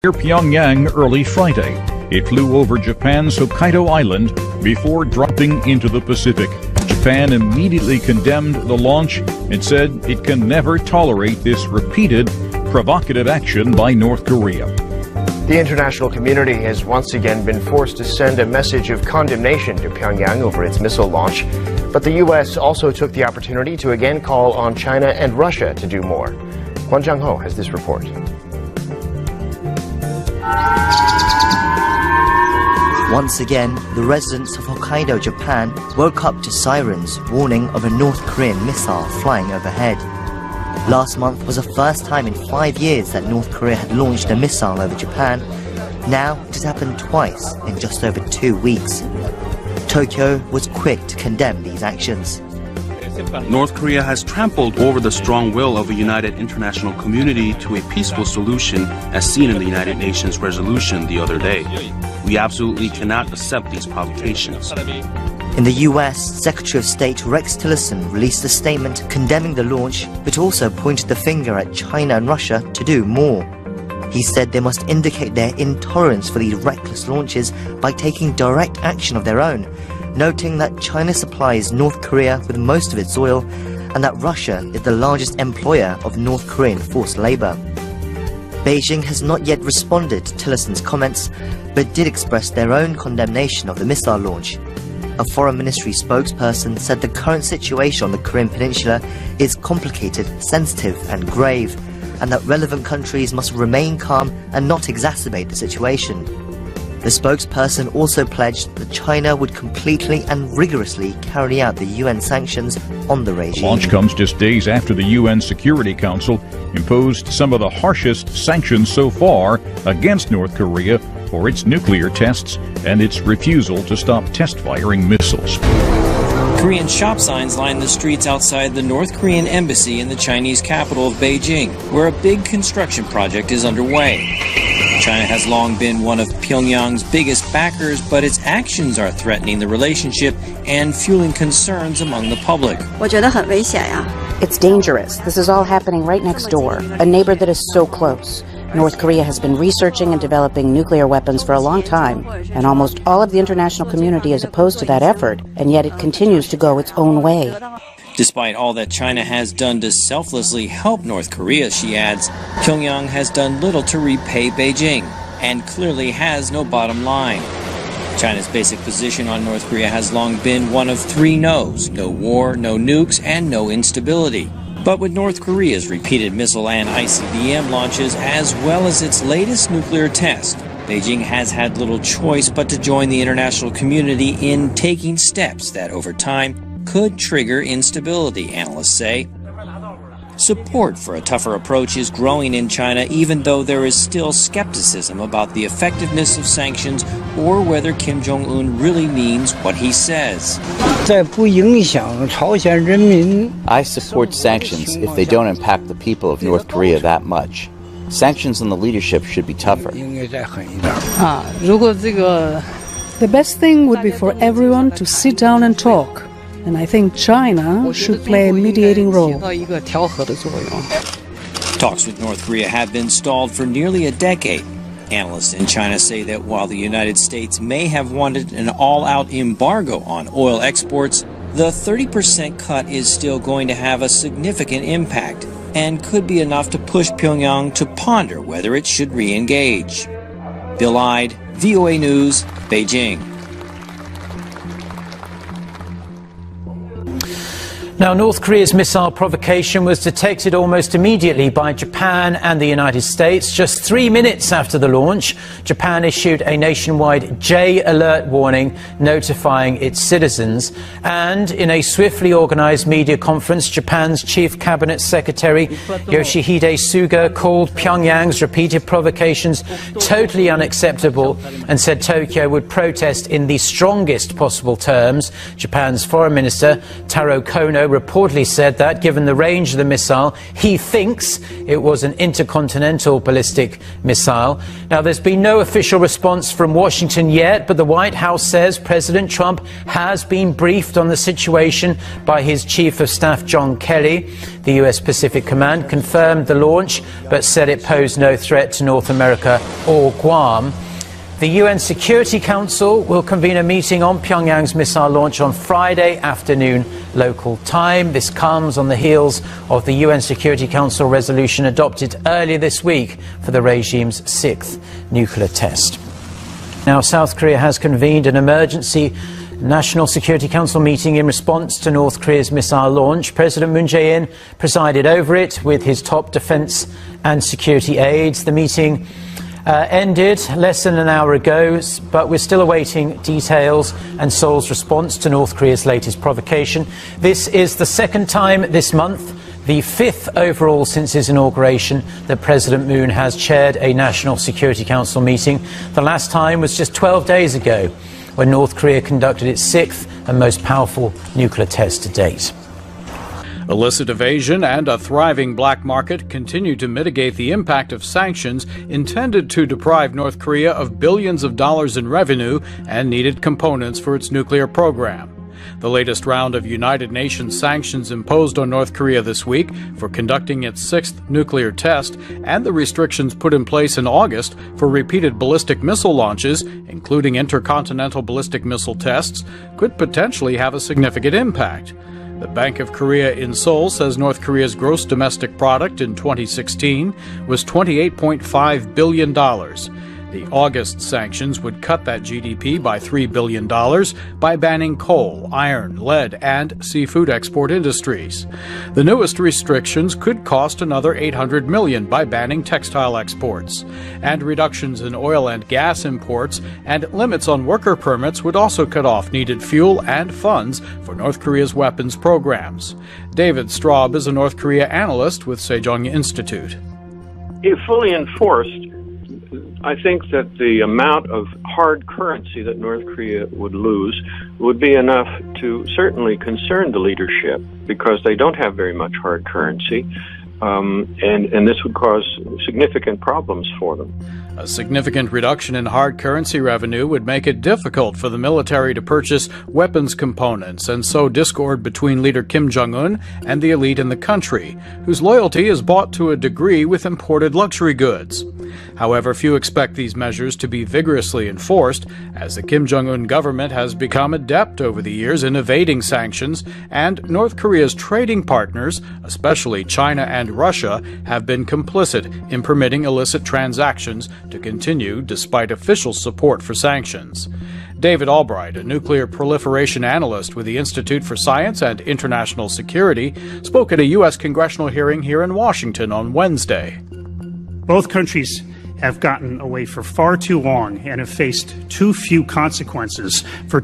near Pyongyang early Friday. It flew over Japan's Hokkaido Island before dropping into the Pacific. Japan immediately condemned the launch and said it can never tolerate this repeated, provocative action by North Korea. The international community has once again been forced to send a message of condemnation to Pyongyang over its missile launch. But the U.S. also took the opportunity to again call on China and Russia to do more. Kwon Jang-ho has this report. Once again, the residents of Hokkaido, Japan, woke up to sirens warning of a North Korean missile flying overhead. Last month was the first time in 5 years that North Korea had launched a missile over Japan. Now it has happened twice in just over 2 weeks. Tokyo was quick to condemn these actions. North Korea has trampled over the strong will of a united international community to a peaceful solution as seen in the United Nations resolution the other day. We absolutely cannot accept these provocations. In the US, Secretary of State Rex Tillerson released a statement condemning the launch, but also pointed the finger at China and Russia to do more. He said they must indicate their intolerance for these reckless launches by taking direct action of their own, noting that China supplies North Korea with most of its oil and that Russia is the largest employer of North Korean forced labor. Beijing has not yet responded to Tillerson's comments, but did express their own condemnation of the missile launch. A foreign ministry spokesperson said the current situation on the Korean peninsula is complicated, sensitive and grave, and that relevant countries must remain calm and not exacerbate the situation. The spokesperson also pledged that China would completely and rigorously carry out the UN sanctions on the regime. The launch comes just days after the UN Security Council imposed some of the harshest sanctions so far against North Korea for its nuclear tests and its refusal to stop test-firing missiles. Korean shop signs line the streets outside the North Korean embassy in the Chinese capital of Beijing, where a big construction project is underway. China has long been one of Pyongyang's biggest backers, but its actions are threatening the relationship and fueling concerns among the public. It's dangerous. This is all happening right next door, a neighbor that is so close. North Korea has been researching and developing nuclear weapons for a long time, and almost all of the international community is opposed to that effort, and yet it continues to go its own way. Despite all that China has done to selflessly help North Korea, she adds, Pyongyang has done little to repay Beijing and clearly has no bottom line. China's basic position on North Korea has long been one of 3 no's: no war, no nukes, and no instability. But with North Korea's repeated missile and ICBM launches, as well as its latest nuclear test, Beijing has had little choice but to join the international community in taking steps that over time could trigger instability, analysts say. Support for a tougher approach is growing in China, even though there is still skepticism about the effectiveness of sanctions or whether Kim Jong-un really means what he says. I support sanctions if they don't impact the people of North Korea that much. Sanctions on the leadership should be tougher. The best thing would be for everyone to sit down and talk. And I think China should play a mediating role. Talks with North Korea have been stalled for nearly a decade. Analysts in China say that while the United States may have wanted an all-out embargo on oil exports, the 30% cut is still going to have a significant impact and could be enough to push Pyongyang to ponder whether it should re-engage. Bill Ide, VOA News, Beijing. Now, North Korea's missile provocation was detected almost immediately by Japan and the United States. Just 3 minutes after the launch, Japan issued a nationwide J alert warning notifying its citizens. And in a swiftly organized media conference, Japan's Chief Cabinet Secretary Yoshihide Suga called Pyongyang's repeated provocations totally unacceptable and said Tokyo would protest in the strongest possible terms. Japan's Foreign Minister Taro Kono reportedly said that, given the range of the missile, he thinks it was an intercontinental ballistic missile. Now, there's been no official response from Washington yet, but the White House says President Trump has been briefed on the situation by his Chief of Staff, John Kelly. The U.S. Pacific Command confirmed the launch, but said it posed no threat to North America or Guam. The UN Security Council will convene a meeting on Pyongyang's missile launch on Friday afternoon local time. This comes on the heels of the UN Security Council resolution adopted earlier this week for the regime's 6th nuclear test. Now, South Korea has convened an emergency National Security Council meeting in response to North Korea's missile launch. President Moon Jae-in presided over it with his top defense and security aides. The meeting ended less than an hour ago, but we're still awaiting details and Seoul's response to North Korea's latest provocation. This is the second time this month, the 5th overall since his inauguration, that President Moon has chaired a National Security Council meeting. The last time was just 12 days ago, when North Korea conducted its 6th and most powerful nuclear test to date. Illicit evasion and a thriving black market continue to mitigate the impact of sanctions intended to deprive North Korea of billions of dollars in revenue and needed components for its nuclear program. The latest round of United Nations sanctions imposed on North Korea this week for conducting its 6th nuclear test, and the restrictions put in place in August for repeated ballistic missile launches, including intercontinental ballistic missile tests, could potentially have a significant impact. The Bank of Korea in Seoul says North Korea's gross domestic product in 2016 was $28.5 billion. The August sanctions would cut that GDP by $3 billion by banning coal, iron, lead, and seafood export industries. The newest restrictions could cost another $800 million by banning textile exports. And reductions in oil and gas imports and limits on worker permits would also cut off needed fuel and funds for North Korea's weapons programs. David Straub is a North Korea analyst with Sejong Institute. If fully enforced, I think that the amount of hard currency that North Korea would lose would be enough to certainly concern the leadership, because they don't have very much hard currency, and this would cause significant problems for them. A significant reduction in hard currency revenue would make it difficult for the military to purchase weapons components and sow discord between leader Kim Jong-un and the elite in the country, whose loyalty is bought to a degree with imported luxury goods. However, few expect these measures to be vigorously enforced, as the Kim Jong-un government has become adept over the years in evading sanctions, and North Korea's trading partners, especially China and Russia, have been complicit in permitting illicit transactions to continue despite official support for sanctions. David Albright, a nuclear proliferation analyst with the Institute for Science and International Security, spoke at a U.S. congressional hearing here in Washington on Wednesday. Both countries have gotten away for far too long and have faced too few consequences for